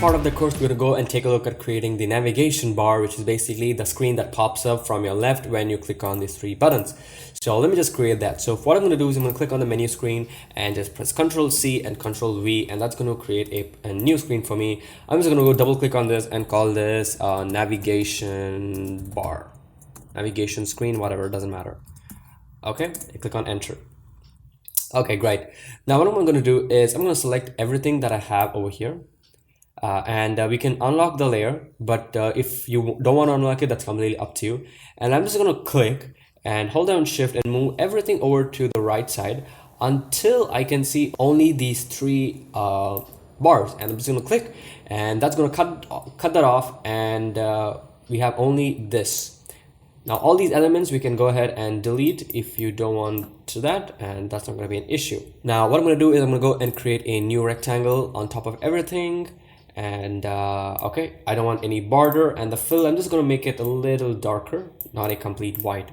part of the course, we're going to go and take a look at creating the navigation bar, which is basically the screen that pops up from your left when you click on these three buttons. So let me just create that. So what I'm going to do is I'm going to click on the menu screen and just press Ctrl C and Ctrl V, and that's going to create a new screen for me. I'm just going to go double click on this and call this navigation bar, navigation screen, whatever, it doesn't matter. Okay, I click on enter. Okay, great. Now what I'm going to do is I'm going to select everything that I have over here. We can unlock the layer, but if you don't want to unlock it, that's completely up to you. And I'm just going to click and hold down shift and move everything over to the right side until I can see only these three bars. And I'm just going to click, and that's going to cut that off, and we have only this. Now all these elements we can go ahead and delete if you don't want to that, and that's not going to be an issue. Now what I'm going to do is I'm going to go and create a new rectangle on top of everything. And okay, I don't want any border, and the fill, I'm just going to make it a little darker, not a complete white.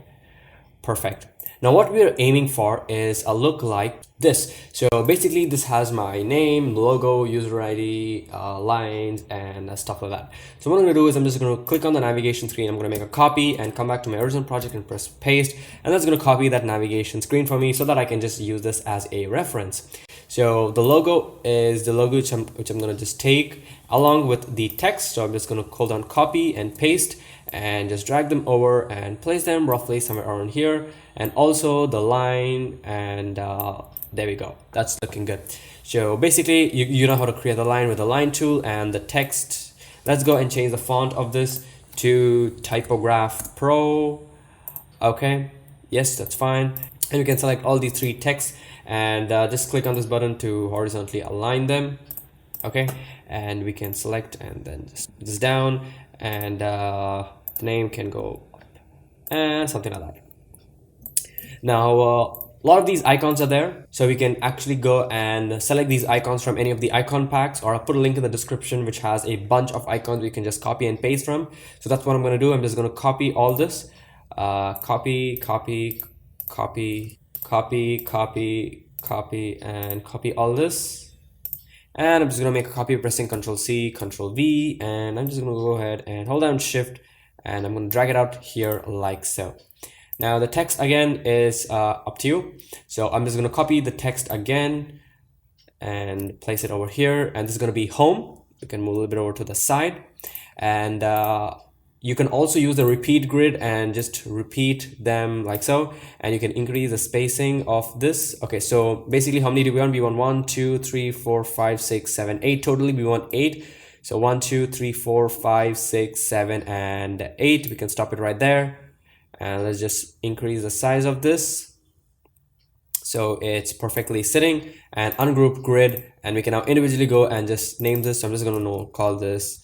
Perfect. Now what we are aiming for is a look like this. So basically this has my name, logo, user ID, lines, and stuff like that. So what I'm going to do is I'm just going to click on the navigation screen. I'm going to make a copy and come back to my original project and press paste, and that's going to copy that navigation screen for me so that I can just use this as a reference. So the logo is the logo which I'm going to just take along with the text. So I'm just going to hold down copy and paste and just drag them over and place them roughly somewhere around here, and also the line, and there we go, that's looking good. So basically you know how to create the line with the line tool, and the text, let's go and change the font of this to Typograph Pro. Okay, yes, that's fine. And you can select all these three texts and just click on this button to horizontally align them. Okay, and we can select and then just this down, and the name can go up and something like that. Now a lot of these icons are there, so we can actually go and select these icons from any of the icon packs, or I'll put a link in the description which has a bunch of icons we can just copy and paste from. So that's what I'm going to do. I'm just going to copy all this, copy, and copy all this. And I'm just going to make a copy pressing Ctrl C, Ctrl V, and I'm just going to go ahead and hold down shift, and I'm going to drag it out here like so. Now the text again is up to you. So I'm just going to copy the text again and place it over here, and this is going to be home. You can move a little bit over to the side, and you can also use the repeat grid and just repeat them like so, and you can increase the spacing of this. Okay, so basically how many do we want? We want 1, 2, 3, 4, 5, 6, 7, 8 totally. We want 8. So 1, 2, 3, 4, 5, 6, 7, and 8. We can stop it right there, and let's just increase the size of this so it's perfectly sitting, and ungroup grid, and we can now individually go and just name this. So I'm just going to call this.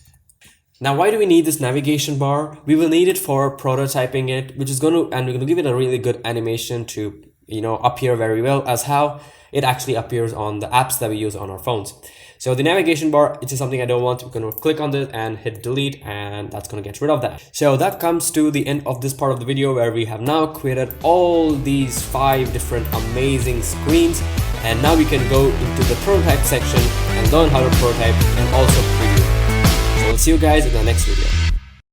Now why do we need this navigation bar? We will need it for prototyping it, which is going to, and we're going to give it a really good animation to, you know, appear very well as how it actually appears on the apps that we use on our phones. So the navigation bar, it's just something I don't want. We're going to click on this and hit delete, and that's going to get rid of that. So that comes to the end of this part of the video, where we have now created all these 5 different amazing screens, and now we can go into the prototype section and learn how to prototype and also preview. So we'll see you guys in the next video.